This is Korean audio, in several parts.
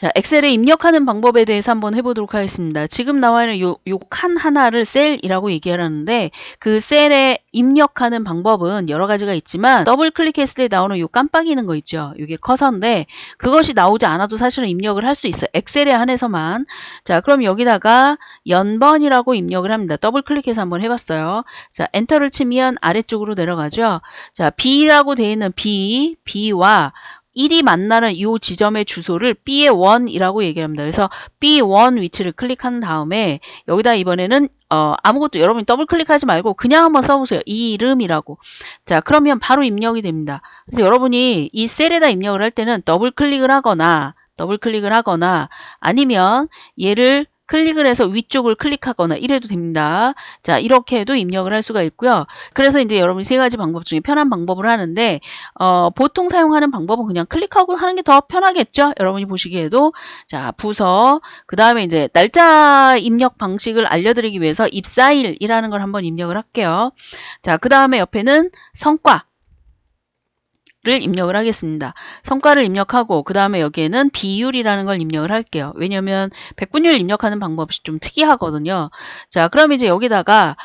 자, 엑셀에 입력하는 방법에 대해서 한번 해보도록 하겠습니다. 지금 나와 있는 요 칸 하나를 셀이라고 얘기하는데 그 셀에 입력하는 방법은 여러 가지가 있지만 더블 클릭했을 때 나오는 요 깜빡이는 거 있죠. 이게 커서인데 그것이 나오지 않아도 사실은 입력을 할 수 있어요. 엑셀에 한해서만. 자, 그럼 여기다가 연번이라고 입력을 합니다. 더블 클릭해서 한번 해봤어요. 자, 엔터를 치면 아래쪽으로 내려가죠. 자, B라고 되어 있는 B와 1이 만나는 이 지점의 주소를 B의 1이라고 얘기합니다. 그래서 B1 위치를 클릭한 다음에 여기다 이번에는 아무것도 여러분이 더블 클릭하지 말고 그냥 한번 써보세요. 이 이름이라고. 자, 그러면 바로 입력이 됩니다. 그래서 여러분이 이 셀에다 입력을 할 때는 더블 클릭을 하거나 아니면 얘를 클릭을 해서 위쪽을 클릭하거나 이래도 됩니다. 자, 이렇게 해도 입력을 할 수가 있고요. 그래서 이제 여러분이 세 가지 방법 중에 편한 방법을 하는데 보통 사용하는 방법은 그냥 클릭하고 하는 게 더 편하겠죠? 여러분이 보시기에도. 자, 부서, 그 다음에 이제 날짜 입력 방식을 알려드리기 위해서 입사일이라는 걸 한번 입력을 할게요. 자, 그 다음에 옆에는 성과. 를 입력을 하겠습니다. 성과를 입력하고 그 다음에 여기에는 비율이라는 걸 입력을 할게요. 왜냐면 백분율 입력하는 방법이 좀 특이하거든요. 자, 그럼 이제 여기다가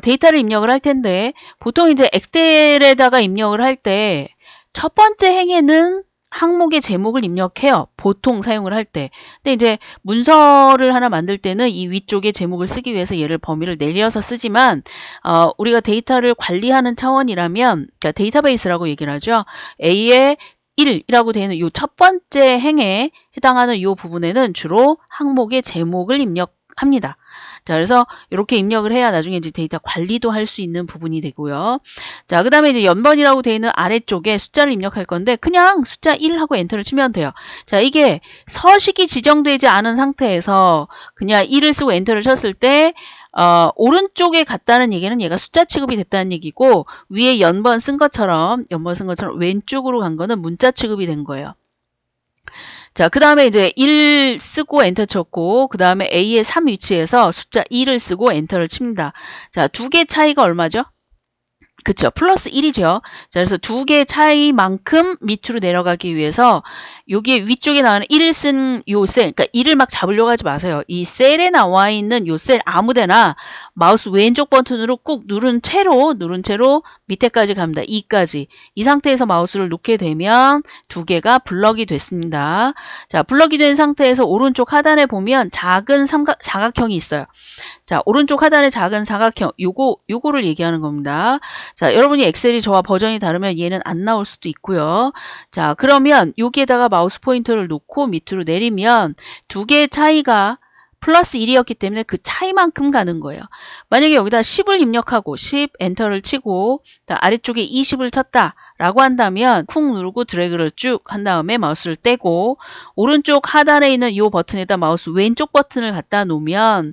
데이터를 입력을 할 텐데 보통 이제 엑셀에다가 입력을 할 때 첫 번째 행에는 항목의 제목을 입력해요. 보통 사용을 할 때. 근데 이제 문서를 하나 만들 때는 이 위쪽에 제목을 쓰기 위해서 얘를 범위를 내려서 쓰지만 우리가 데이터를 관리하는 차원이라면 그러니까 데이터베이스라고 얘기를 하죠. A의 1이라고 되어 있는 이 첫 번째 행에 해당하는 이 부분에는 주로 항목의 제목을 입력합니다. 자, 그래서 이렇게 입력을 해야 나중에 이제 데이터 관리도 할 수 있는 부분이 되고요. 자, 그 다음에 이제 연번이라고 되어 있는 아래쪽에 숫자를 입력할 건데 그냥 숫자 1 하고 엔터를 치면 돼요. 자, 이게 서식이 지정되지 않은 상태에서 그냥 1을 쓰고 엔터를 쳤을 때 오른쪽에 갔다는 얘기는 얘가 숫자 취급이 됐다는 얘기고 위에 연번 쓴 것처럼 왼쪽으로 간 거는 문자 취급이 된 거예요. 자, 그 다음에 이제 1 쓰고 엔터 쳤고 그 다음에 A의 3 위치에서 숫자 2를 쓰고 엔터를 칩니다. 자, 두 개 차이가 얼마죠? 그쵸. 플러스 1이죠. 자, 그래서 두 개의 차이만큼 밑으로 내려가기 위해서 여기 위쪽에 나오는 1 쓴 요 셀, 그러니까 1을 막 잡으려고 하지 마세요. 이 셀에 나와 있는 요 셀 아무데나 마우스 왼쪽 버튼으로 꾹 누른 채로 밑에까지 갑니다. 2까지. 이 상태에서 마우스를 놓게 되면 두 개가 블럭이 됐습니다. 자, 블럭이 된 상태에서 오른쪽 하단에 보면 작은 사각형이 있어요. 자, 오른쪽 하단에 작은 사각형, 요거를 얘기하는 겁니다. 자, 여러분이 엑셀이 저와 버전이 다르면 얘는 안 나올 수도 있고요. 자, 그러면 여기에다가 마우스 포인터를 놓고 밑으로 내리면 두 개의 차이가 플러스 1이었기 때문에 그 차이만큼 가는 거예요. 만약에 여기다 10을 입력하고 10 엔터를 치고 아래쪽에 20을 쳤다라고 한다면 쿵 누르고 드래그를 쭉 한 다음에 마우스를 떼고 오른쪽 하단에 있는 이 버튼에다 마우스 왼쪽 버튼을 갖다 놓으면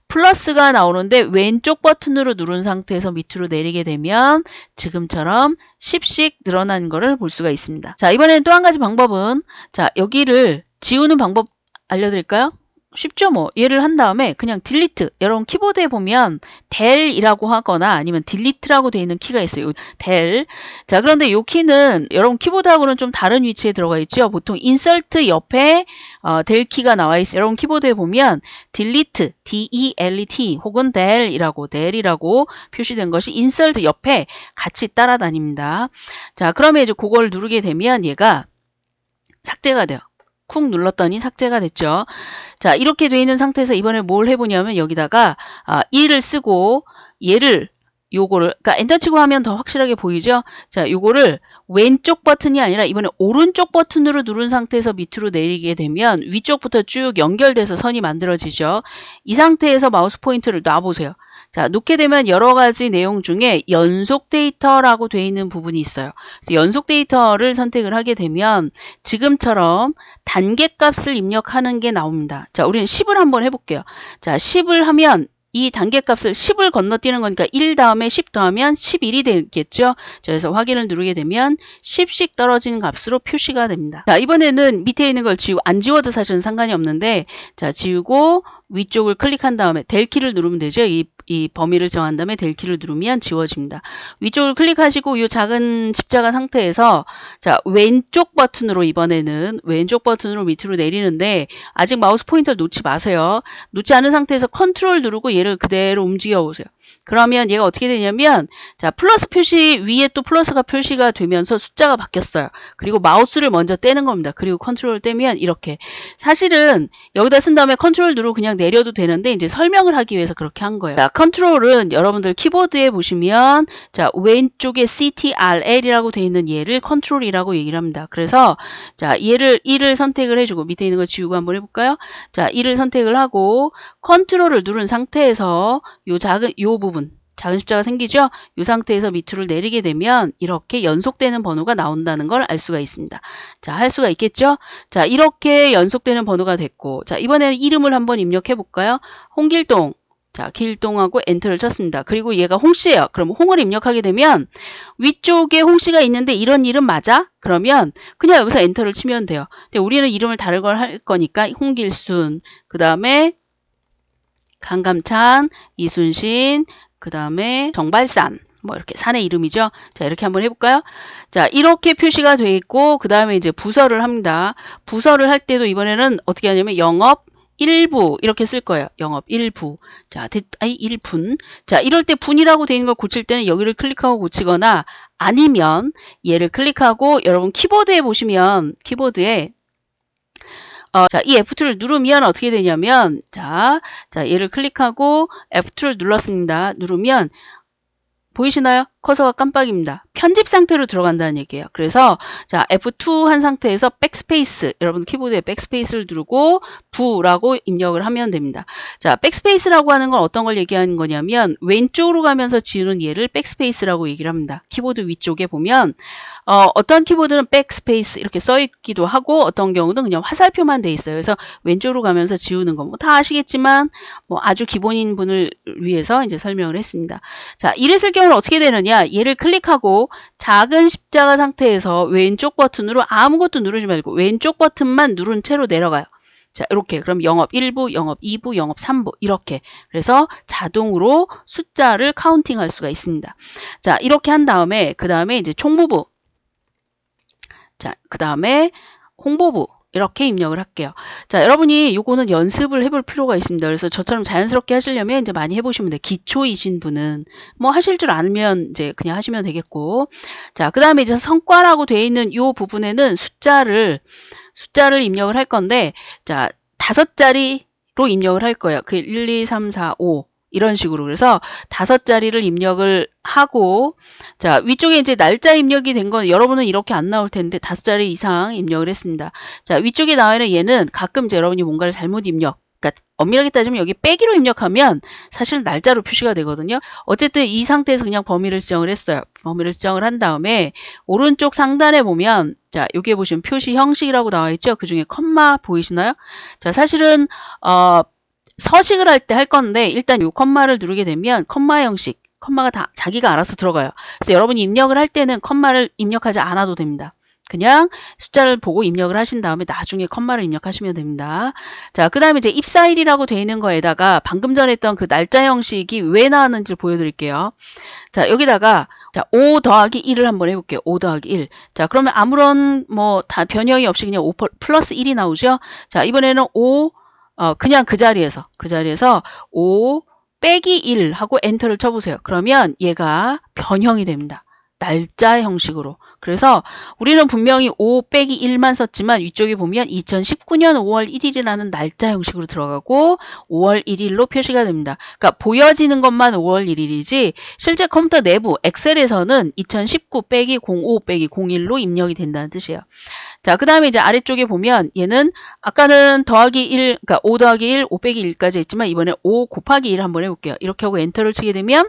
플러스가 나오는데 왼쪽 버튼으로 누른 상태에서 밑으로 내리게 되면 지금처럼 10씩 늘어난 거를 볼 수가 있습니다. 자, 이번에는 또 한 가지 방법은 자, 여기를 지우는 방법 알려드릴까요? 쉽죠 뭐. 얘를 한 다음에 그냥 딜리트. 여러분 키보드에 보면 델이라고 하거나 아니면 딜리트라고 되어 있는 키가 있어요. 델. 자, 그런데 이 키는 여러분 키보드하고는 좀 다른 위치에 들어가 있죠. 보통 인설트 옆에 델 키가 나와 있어요. 여러분 키보드에 보면 딜리트, D-E-L-E-T 혹은 델이라고 표시된 것이 인설트 옆에 같이 따라다닙니다. 자, 그러면 이제 그걸 누르게 되면 얘가 삭제가 돼요. 쿵 눌렀더니 삭제가 됐죠. 자, 이렇게 돼 있는 상태에서 이번에 뭘 해보냐면 여기다가 1을 쓰고 얘를 요거를 그러니까 엔터 치고 하면 더 확실하게 보이죠. 자, 요거를 왼쪽 버튼이 아니라 이번에 오른쪽 버튼으로 누른 상태에서 밑으로 내리게 되면 위쪽부터 쭉 연결돼서 선이 만들어지죠. 이 상태에서 마우스 포인터를 놔보세요. 자, 놓게 되면 여러 가지 내용 중에 연속 데이터라고 되어 있는 부분이 있어요. 그래서 연속 데이터를 선택을 하게 되면 지금처럼 단계값을 입력하는 게 나옵니다. 자, 우리는 10을 한번 해볼게요. 자, 10을 하면 이 단계값을 10을 건너뛰는 거니까 1 다음에 10 더하면 11이 되겠죠. 자, 그래서 확인을 누르게 되면 10씩 떨어지는 값으로 표시가 됩니다. 자, 이번에는 밑에 있는 걸 안 지워도 사실은 상관이 없는데 자, 지우고 위쪽을 클릭한 다음에 델 키를 누르면 되죠. 이 이 범위를 정한 다음에 델 키를 누르면 지워집니다. 위쪽을 클릭하시고 이 작은 십자가 상태에서 자, 왼쪽 버튼으로 이번에는 왼쪽 버튼으로 밑으로 내리는데 아직 마우스 포인터를 놓지 마세요. 놓지 않은 상태에서 컨트롤 누르고 얘를 그대로 움직여 보세요. 그러면 얘가 어떻게 되냐면 자, 플러스 표시 위에 또 플러스가 표시가 되면서 숫자가 바뀌었어요. 그리고 마우스를 먼저 떼는 겁니다. 그리고 컨트롤을 떼면 이렇게 사실은 여기다 쓴 다음에 컨트롤 누르고 그냥 내려도 되는데 이제 설명을 하기 위해서 그렇게 한 거예요. 자, 컨트롤은 여러분들 키보드에 보시면 자, 왼쪽에 CTRL이라고 되어 있는 얘를 컨트롤이라고 얘기를 합니다. 그래서 자, 얘를 1을 선택을 해주고 밑에 있는 거 지우고 한번 해볼까요? 자, 1을 선택을 하고 컨트롤을 누른 상태에서 요 부분 작은 십자가 생기죠? 이 상태에서 밑으로 내리게 되면 이렇게 연속되는 번호가 나온다는 걸 알 수가 있습니다. 자, 할 수가 있겠죠? 자, 이렇게 연속되는 번호가 됐고 자, 이번에는 이름을 한번 입력해 볼까요? 홍길동. 자, 길동하고 엔터를 쳤습니다. 그리고 얘가 홍씨예요. 그럼 홍을 입력하게 되면 위쪽에 홍씨가 있는데 이런 이름 맞아? 그러면 그냥 여기서 엔터를 치면 돼요. 근데 우리는 이름을 다른 걸 할 거니까 홍길순, 그 다음에 강감찬, 이순신, 그 다음에 정발산, 뭐 이렇게 산의 이름이죠. 자, 이렇게 한번 해볼까요? 자, 이렇게 표시가 돼 있고 그 다음에 이제 부서를 합니다. 부서를 할 때도 이번에는 어떻게 하냐면 영업 1부 이렇게 쓸 거예요. 영업 1부. 자, 1분. 자, 이럴 때 분이라고 되어 있는 걸 고칠 때는 여기를 클릭하고 고치거나 아니면 얘를 클릭하고 여러분 키보드에 보시면 키보드에 자, 이 F2를 누르면 어떻게 되냐면 자, 얘를 클릭하고 F2를 눌렀습니다. 누르면 보이시나요? 커서가 깜빡입니다. 편집 상태로 들어간다는 얘기예요. 그래서 자, F2 한 상태에서 백스페이스, 여러분 키보드에 백스페이스를 누르고 부라고 입력을 하면 됩니다. 자, 백스페이스라고 하는 건 어떤 걸 얘기하는 거냐면 왼쪽으로 가면서 지우는 얘를 백스페이스라고 얘기를 합니다. 키보드 위쪽에 보면 어떤 키보드는 백스페이스 이렇게 써 있기도 하고 어떤 경우는 그냥 화살표만 돼 있어요. 그래서 왼쪽으로 가면서 지우는 거 뭐 다 아시겠지만 뭐 아주 기본인 분을 위해서 이제 설명을 했습니다. 자, 이랬을 경우는 어떻게 되느냐? 얘를 클릭하고 작은 십자가 상태에서 왼쪽 버튼으로 아무것도 누르지 말고 왼쪽 버튼만 누른 채로 내려가요. 자, 이렇게 그럼 영업 1부, 영업 2부, 영업 3부 이렇게 그래서 자동으로 숫자를 카운팅할 수가 있습니다. 자, 이렇게 한 다음에 그 다음에 이제 총무부 자, 그 다음에 홍보부 이렇게 입력을 할게요. 자, 여러분이 요거는 연습을 해볼 필요가 있습니다. 그래서 저처럼 자연스럽게 하시려면 이제 많이 해보시면 돼요. 기초이신 분은 뭐 하실 줄 알면 이제 그냥 하시면 되겠고, 자, 그 다음에 이제 성과라고 되어 있는 요 부분에는 숫자를 입력을 할 건데, 자, 5자리로 입력을 할 거예요. 그 1, 2, 3, 4, 5. 이런 식으로. 그래서 5자리를 입력을 하고, 자, 위쪽에 이제 날짜 입력이 된 건 여러분은 이렇게 안 나올 텐데 5자리 이상 입력을 했습니다. 자, 위쪽에 나와 있는 얘는 가끔 이제 여러분이 뭔가를 잘못 입력, 그러니까 엄밀하게 따지면 여기 빼기로 입력하면 사실 날짜로 표시가 되거든요. 어쨌든 이 상태에서 그냥 범위를 지정을 했어요. 범위를 지정을 한 다음에 오른쪽 상단에 보면 자, 여기에 보시면 표시 형식이라고 나와 있죠. 그 중에 컴마 보이시나요? 자, 사실은 서식을 할 때 할 건데 일단 이 컴마를 누르게 되면 컴마 형식, 컴마가 다 자기가 알아서 들어가요. 그래서 여러분이 입력을 할 때는 컴마를 입력하지 않아도 됩니다. 그냥 숫자를 보고 입력을 하신 다음에 나중에 컴마를 입력하시면 됩니다. 자, 그 다음에 이제 입사일이라고 되어 있는 거에다가 방금 전에 했던 그 날짜 형식이 왜 나왔는지 보여드릴게요. 자, 여기다가 자, 5 더하기 1을 한번 해볼게요. 5 더하기 1. 자, 그러면 아무런 뭐 다 변형이 없이 그냥 5 플러스 1이 나오죠. 자, 이번에는 5 그냥 그 자리에서 5 빼기 1 하고 엔터를 쳐보세요. 그러면 얘가 변형이 됩니다. 날짜 형식으로. 그래서 우리는 분명히 5 빼기 1만 썼지만 위쪽에 보면 2019년 5월 1일이라는 날짜 형식으로 들어가고 5월 1일로 표시가 됩니다. 그러니까 보여지는 것만 5월 1일이지 실제 컴퓨터 내부 엑셀에서는 2019 빼기 05 빼기 01로 입력이 된다는 뜻이에요. 자, 그 다음에 이제 아래쪽에 보면 얘는 아까는 더하기 1, 그러니까 5 더하기 1, 5 빼기 1까지 했지만 이번에 5 곱하기 1 한번 해볼게요. 이렇게 하고 엔터를 치게 되면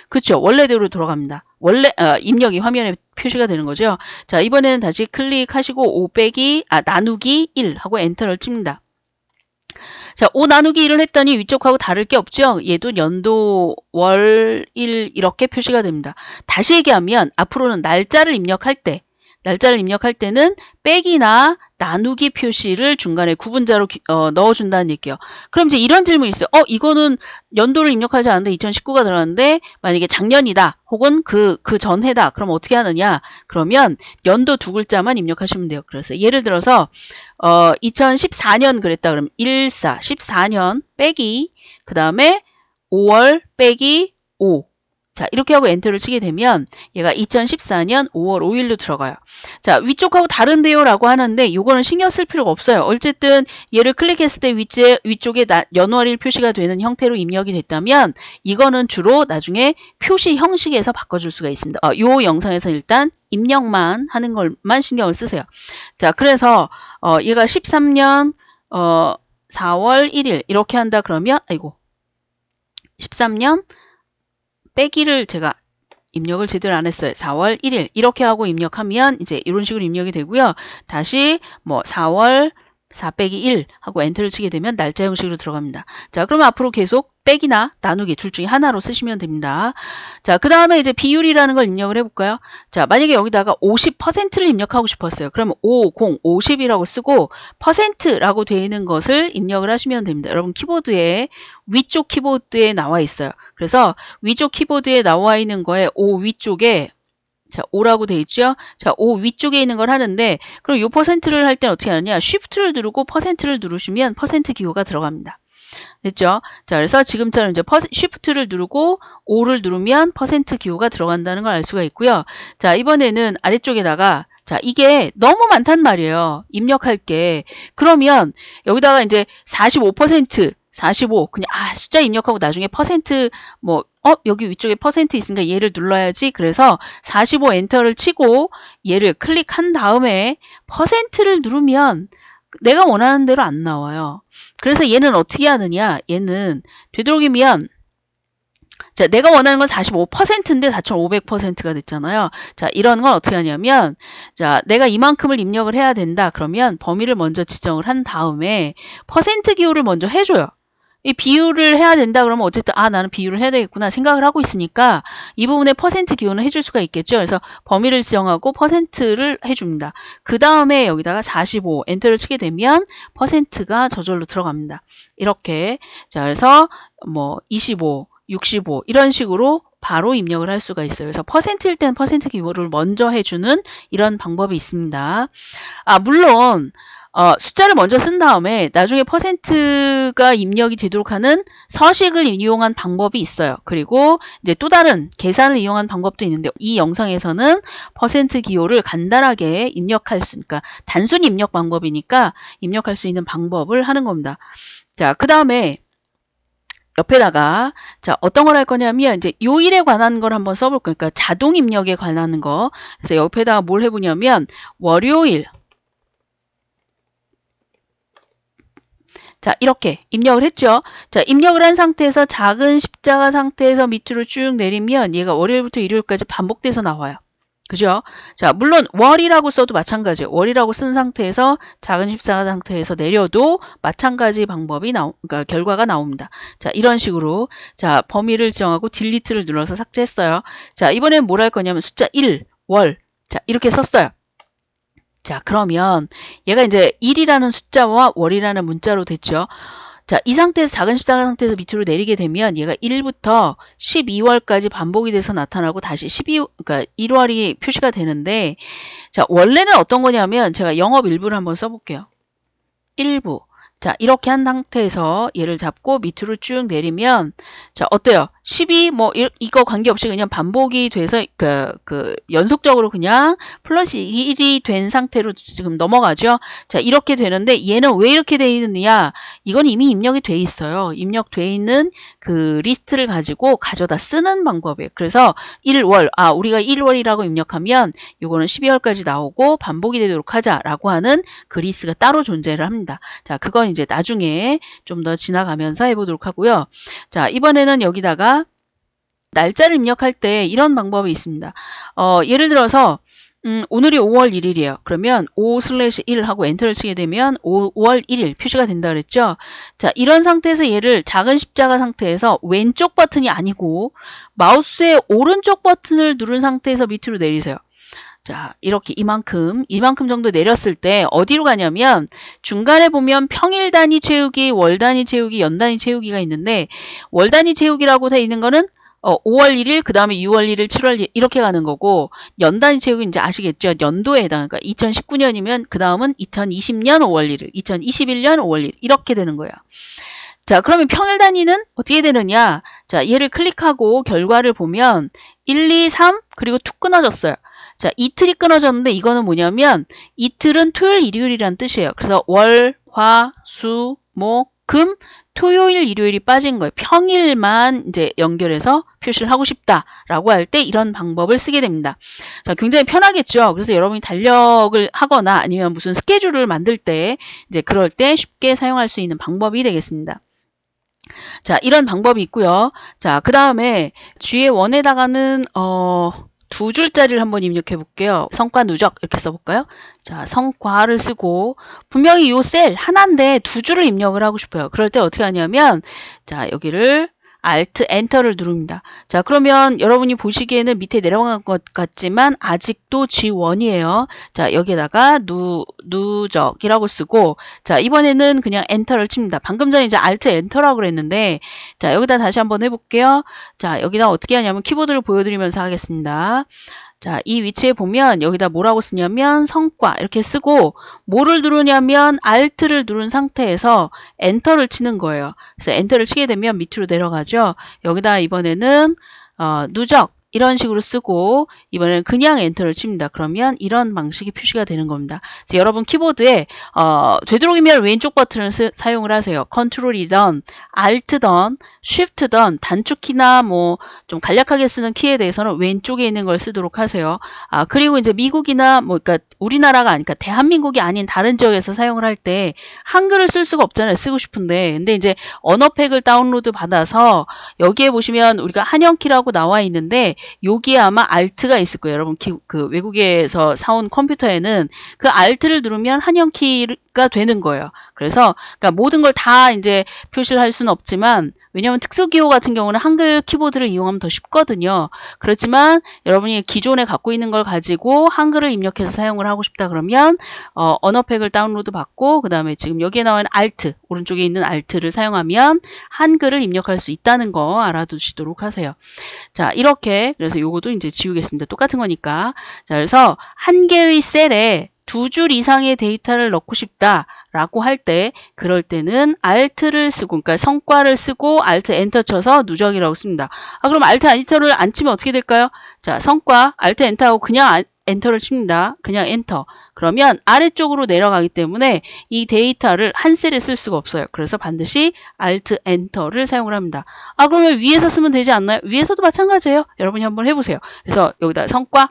그쵸, 원래대로 돌아갑니다. 원래 입력이 화면에 표시가 되는 거죠. 자, 이번에는 다시 클릭하시고 5 빼기 나누기 1 하고 엔터를 칩니다. 자, 5 나누기 1을 했더니 위쪽하고 다를 게 없죠. 얘도 연도, 월, 일 이렇게 표시가 됩니다. 다시 얘기하면 앞으로는 날짜를 입력할 때 날짜를 입력할 때는 빼기나 나누기 표시를 중간에 구분자로 넣어준다는 얘기예요. 그럼 이제 이런 질문이 있어요. 이거는 연도를 입력하지 않았는데 2019가 들어갔는데 만약에 작년이다 혹은 그 전해다. 그럼 어떻게 하느냐? 그러면 연도 두 글자만 입력하시면 돼요. 그래서 예를 들어서 2014년 그랬다. 그러면 14년 빼기 그 다음에 5월 빼기 5. 자, 이렇게 하고 엔터를 치게 되면 얘가 2014년 5월 5일로 들어가요. 자, 위쪽하고 다른데요 라고 하는데 요거는 신경 쓸 필요가 없어요. 어쨌든 얘를 클릭했을 때 위쪽에 연월일 표시가 되는 형태로 입력이 됐다면 이거는 주로 나중에 표시 형식에서 바꿔줄 수가 있습니다. 요 영상에서 일단 입력만 하는 걸만 신경을 쓰세요. 자, 그래서 얘가 13년 4월 1일 이렇게 한다 그러면 13년 빼기를 제가 입력을 제대로 안 했어요. 4월 1일 이렇게 하고 입력하면 이제 이런 식으로 입력이 되고요. 다시 뭐 4월 4 빼기 1 하고 엔터를 치게 되면 날짜 형식으로 들어갑니다. 자, 그러면 앞으로 계속 빼기나 나누기 둘 중에 하나로 쓰시면 됩니다. 자, 그 다음에 이제 비율이라는 걸 입력을 해볼까요? 자, 만약에 여기다가 50%를 입력하고 싶었어요. 그러면 50이라고 쓰고 %라고 되어 있는 것을 입력을 하시면 됩니다. 여러분 키보드에 위쪽 키보드에 나와 있어요. 그래서 위쪽 키보드에 나와 있는 거에 5 위쪽에 자, 5라고 돼 있죠? 자, 5 위쪽에 있는 걸 하는데, 그럼 요 %를 할 때는 어떻게 하느냐? Shift를 누르고 %를 누르시면 % 기호가 들어갑니다. 됐죠? 자, 그래서 지금처럼 이제 Shift를 누르고 5를 누르면 % 기호가 들어간다는 걸 알 수가 있고요. 자, 이번에는 아래쪽에다가 자, 이게 너무 많단 말이에요. 입력할 게. 그러면 여기다가 이제 45 그냥 숫자 입력하고 나중에 여기 위쪽에 % 있으니까 얘를 눌러야지. 그래서 45 엔터를 치고 얘를 클릭한 다음에 %를 누르면 내가 원하는 대로 안 나와요. 그래서 얘는 어떻게 하느냐? 얘는 되도록이면 자, 내가 원하는 건 45%인데 4,500%가 됐잖아요. 자, 이런 건 어떻게 하냐면 자, 내가 이만큼을 입력을 해야 된다. 그러면 범위를 먼저 지정을 한 다음에 % 기호를 먼저 해줘요. 이 비율을 해야 된다 그러면 어쨌든 나는 비율을 해야 되겠구나 생각을 하고 있으니까 이 부분에 % 기호는 해줄 수가 있겠죠. 그래서 범위를 지정하고 %를 해줍니다. 그 다음에 여기다가 45 엔터를 치게 되면 %가 저절로 들어갑니다. 이렇게 자, 그래서 뭐 25 65 이런 식으로 바로 입력을 할 수가 있어요. 그래서 %일 때는 % 기호를 먼저 해주는 이런 방법이 있습니다. 물론 숫자를 먼저 쓴 다음에 나중에 %가 입력이 되도록 하는 서식을 이용한 방법이 있어요. 그리고 이제 또 다른 계산을 이용한 방법도 있는데 이 영상에서는 % 기호를 간단하게 그러니까 단순 입력 방법이니까 입력할 수 있는 방법을 하는 겁니다. 자, 그 다음에 옆에다가 자, 어떤 걸 할 거냐면 이제 요일에 관한 걸 한번 써볼 거예요. 그러니까 자동 입력에 관한 거. 그래서 옆에다가 뭘 해보냐면 월요일 자, 이렇게 입력을 했죠. 자, 입력을 한 상태에서 작은 십자가 상태에서 밑으로 쭉 내리면 얘가 월요일부터 일요일까지 반복돼서 나와요. 그죠? 자, 물론 월이라고 써도 마찬가지예요. 월이라고 쓴 상태에서 작은 십자가 상태에서 내려도 마찬가지 방법이 그러니까 결과가 나옵니다. 자, 이런 식으로 자, 범위를 지정하고 딜리트를 눌러서 삭제했어요. 자, 이번엔 뭘 할 거냐면 숫자 1, 월. 자, 이렇게 썼어요. 자, 그러면 얘가 이제 1이라는 숫자와 월이라는 문자로 됐죠. 자, 이 상태에서 작은 십자가 상태에서 밑으로 내리게 되면 얘가 1부터 12월까지 반복이 돼서 나타나고 다시 그러니까 1월이 표시가 되는데 자, 원래는 어떤 거냐면 제가 영업 일부를 한번 써볼게요. 일부. 자, 이렇게 한 상태에서 얘를 잡고 밑으로 쭉 내리면 자, 어때요? 12 이거 관계없이 그냥 반복이 돼서 연속적으로 그냥 플러스 1이 된 상태로 지금 넘어가죠. 자, 이렇게 되는데 얘는 왜 이렇게 돼 있느냐? 이건 이미 입력이 돼 있어요. 입력돼 있는 그 리스트를 가지고 가져다 쓰는 방법이에요. 그래서 1월, 우리가 1월이라고 입력하면 이거는 12월까지 나오고 반복이 되도록 하자라고 하는 그 리스트가 따로 존재를 합니다. 자, 그건 이제 나중에 좀 더 지나가면서 해보도록 하고요. 자, 이번에는 여기다가 날짜를 입력할 때 이런 방법이 있습니다. 예를 들어서 오늘이 5월 1일이에요. 그러면 5/1 하고 엔터를 치게 되면 5월 1일 표시가 된다 그랬죠. 자, 이런 상태에서 얘를 작은 십자가 상태에서 왼쪽 버튼이 아니고 마우스의 오른쪽 버튼을 누른 상태에서 밑으로 내리세요. 자, 이렇게 이만큼 정도 내렸을 때 어디로 가냐면 중간에 보면 평일 단위 채우기, 월 단위 채우기, 연 단위 채우기가 있는데 월 단위 채우기라고 돼 있는 거는 5월 1일, 그 다음에 6월 1일, 7월 1일 이렇게 가는 거고 연 단위 채우기 이제 아시겠죠? 연도에 해당. 그러니까 2019년이면 그 다음은 2020년 5월 1일, 2021년 5월 1일 이렇게 되는 거예요. 자, 그러면 평일 단위는 어떻게 되느냐? 자, 얘를 클릭하고 결과를 보면 1, 2, 3 그리고 툭 끊어졌어요. 자, 이틀이 끊어졌는데 이거는 뭐냐면 이틀은 토요일, 일요일이란 뜻이에요. 그래서 월, 화, 수, 목, 금, 토요일, 일요일이 빠진 거예요. 평일만 이제 연결해서 표시를 하고 싶다라고 할 때 이런 방법을 쓰게 됩니다. 자, 굉장히 편하겠죠. 그래서 여러분이 달력을 하거나 아니면 무슨 스케줄을 만들 때 이제 그럴 때 쉽게 사용할 수 있는 방법이 되겠습니다. 자, 이런 방법이 있고요. 자, 그 다음에 GA1에다가는 두 줄짜리를 한번 입력해 볼게요. 성과 누적 이렇게 써볼까요? 자, 성과를 쓰고 분명히 이 셀 하나인데 두 줄을 입력을 하고 싶어요. 그럴 때 어떻게 하냐면 자, 여기를 Alt 엔터를 누릅니다. 자, 그러면 여러분이 보시기에는 밑에 내려간 것 같지만 아직도 G1이에요. 자, 여기에다가 누적이라고 쓰고 자, 이번에는 그냥 엔터를 칩니다. 방금 전에 이제 Alt 엔터라고 그랬는데 자, 여기다 다시 한번 해볼게요. 자, 여기다 어떻게 하냐면 키보드를 보여드리면서 하겠습니다. 자, 이 위치에 보면 여기다 뭐라고 쓰냐면 성과 이렇게 쓰고 뭐를 누르냐면 Alt를 누른 상태에서 엔터를 치는 거예요. 그래서 엔터를 치게 되면 밑으로 내려가죠. 여기다 이번에는 누적 이런 식으로 쓰고 이번에는 그냥 엔터를 칩니다. 그러면 이런 방식이 표시가 되는 겁니다. 그래서 여러분 키보드에 되도록이면 왼쪽 버튼을 사용을 하세요. 컨트롤이든 Alt든 Shift든 단축키나 뭐 좀 간략하게 쓰는 키에 대해서는 왼쪽에 있는 걸 쓰도록 하세요. 그리고 이제 미국이나 뭐 그러니까 우리나라가 아니까 대한민국이 아닌 다른 지역에서 사용을 할 때 한글을 쓸 수가 없잖아요. 쓰고 싶은데. 근데 이제 언어팩을 다운로드 받아서 여기에 보시면 우리가 한영키라고 나와 있는데 여기에 아마 Alt가 있을 거예요. 여러분 그 외국에서 사온 컴퓨터에는 그 Alt를 누르면 한영키가 되는 거예요. 그래서 그러니까 모든 걸 다 이제 표시를 할 수는 없지만 왜냐하면 특수기호 같은 경우는 한글 키보드를 이용하면 더 쉽거든요. 그렇지만 여러분이 기존에 갖고 있는 걸 가지고 한글을 입력해서 사용을 하고 싶다 그러면 언어팩을 다운로드 받고 그 다음에 지금 여기에 나와 있는 Alt, 오른쪽에 있는 Alt를 사용하면 한글을 입력할 수 있다는 거 알아두시도록 하세요. 자, 이렇게 그래서 요거도 이제 지우겠습니다. 똑같은 거니까. 자, 그래서 한 개의 셀에 두 줄 이상의 데이터를 넣고 싶다라고 할 때 그럴 때는 Alt를 쓰고 그러니까 성과를 쓰고 Alt 엔터 쳐서 누적이라고 씁니다. 그럼 Alt 엔터를 안 치면 어떻게 될까요? 자, 성과 Alt 엔터하고 그냥 엔터를 칩니다. 그냥 엔터. 그러면 아래쪽으로 내려가기 때문에 이 데이터를 한 셀에 쓸 수가 없어요. 그래서 반드시 Alt 엔터를 사용을 합니다. 그러면 위에서 쓰면 되지 않나요? 위에서도 마찬가지예요. 여러분이 한번 해보세요. 그래서 여기다 성과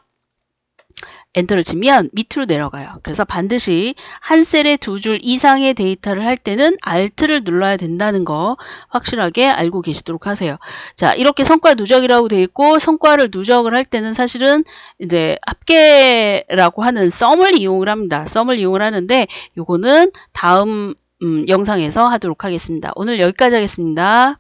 엔터를 치면 밑으로 내려가요. 그래서 반드시 한 셀에 두 줄 이상의 데이터를 할 때는 Alt를 눌러야 된다는 거 확실하게 알고 계시도록 하세요. 자, 이렇게 성과 누적이라고 되어 있고 성과를 누적을 할 때는 사실은 이제 합계라고 하는 썸을 이용을 합니다. 썸을 이용을 하는데 요거는 다음 영상에서 하도록 하겠습니다. 오늘 여기까지 하겠습니다.